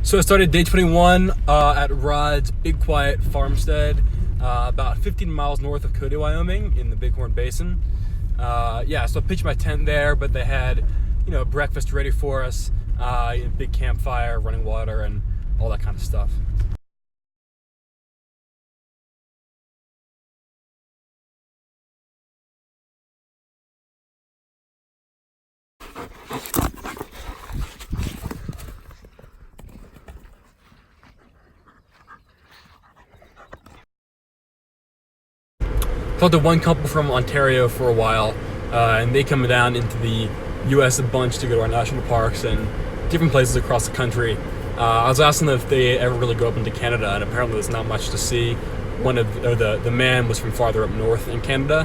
So I started day 21 at Rod's Big Quiet Farmstead, about 15 miles north of Cody, Wyoming, in the Bighorn Basin. So I pitched my tent there, but they had, breakfast ready for us, big campfire, running water, and all that kind of stuff. Talked to one couple from Ontario for a while, and they come down into the U.S. a bunch to go to our national parks and different places across the country. I was asking them if they ever really go up into Canada, and apparently there's not much to see. The man was from farther up north in Canada,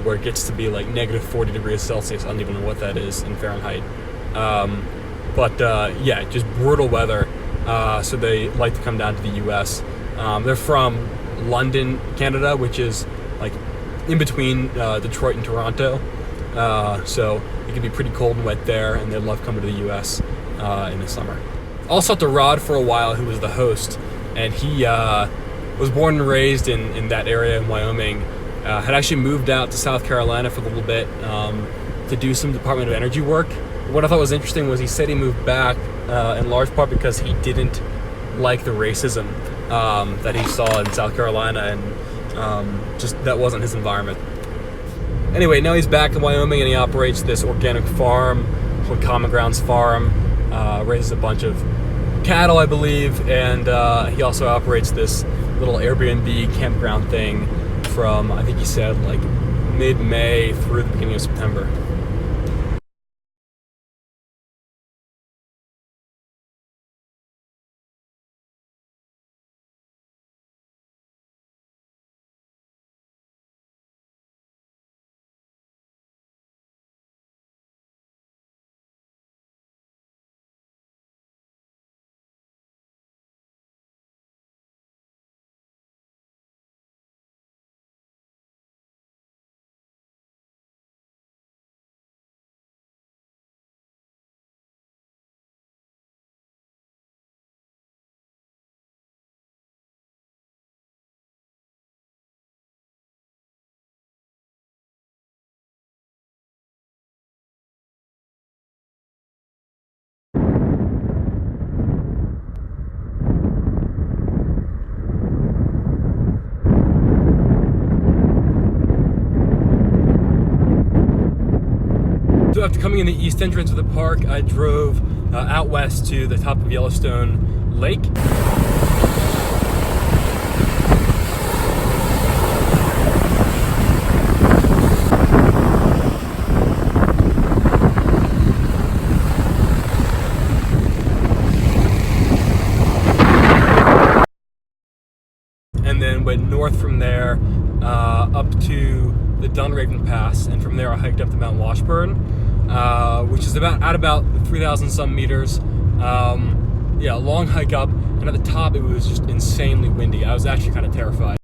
where it gets to be like negative 40 degrees Celsius. I don't even know what that is in Fahrenheit. Just brutal weather. So they like to come down to the U.S. They're from London, Canada, which is like in between Detroit and Toronto, so it can be pretty cold and wet there, and they love coming to the U.S. In the summer. Also talked to Rod for a while, who was the host, and he was born and raised in that area in Wyoming. Had actually moved out to South Carolina for a little bit to do some Department of Energy work. What I thought was interesting was he said he moved back in large part because he didn't like the racism that he saw in South Carolina, and just that wasn't his environment. Anyway, now he's back in Wyoming and he operates this organic farm called Common Grounds Farm, raises a bunch of cattle, I believe, and he also operates this little AirBnB campground thing from, I think he said, like mid-May through the beginning of September. So after coming in the east entrance of the park, I drove out west to the top of Yellowstone Lake. And then went north from there up to the Dunraven Pass, and from there I hiked up to Mount Washburn, which is about 3,000 some meters. A long hike up, and at the top it was just insanely windy. I was actually kind of terrified.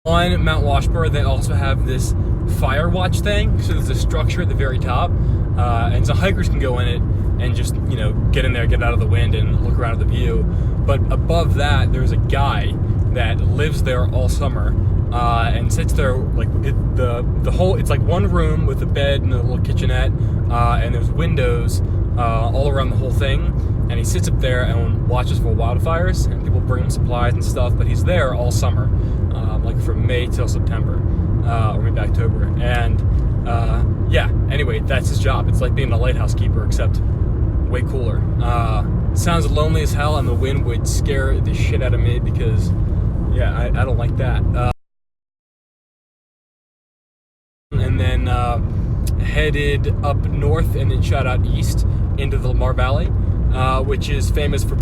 On Mount Washburn, they also have this fire watch thing. So there's a structure at the very top, and so hikers can go in it and just, get in there, get out of the wind, and look around at the view. But above that, there's a guy that lives there all summer and sits there like it's like one room with a bed and a little kitchenette, and there's windows all around the whole thing. And he sits up there and watches for wildfires, and people bring him supplies and stuff. But he's there all summer. Like from May till September, or maybe October. And anyway, that's his job. It's like being a lighthouse keeper, except way cooler. It sounds lonely as hell, and the wind would scare the shit out of me because, I don't like that. And then headed up north and then shot out east into the Lamar Valley, which is famous for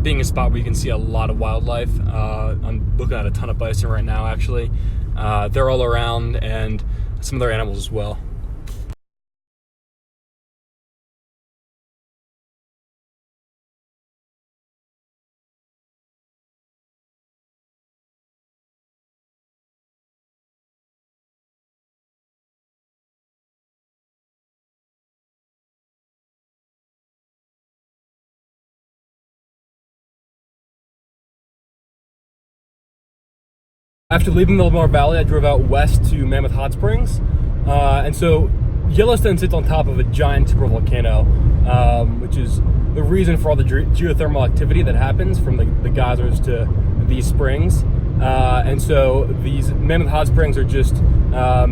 being a spot where you can see a lot of wildlife. I'm looking at a ton of bison right now, actually. They're all around, and some other animals as well. After leaving the Lamar Valley, I drove out west to Mammoth Hot Springs. And so Yellowstone sits on top of a giant supervolcano, which is the reason for all the geothermal activity that happens from the geysers to these springs. And so these Mammoth Hot Springs are just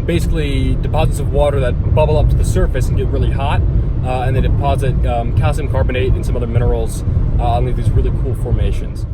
basically deposits of water that bubble up to the surface and get really hot. And they deposit calcium carbonate and some other minerals underneath these really cool formations.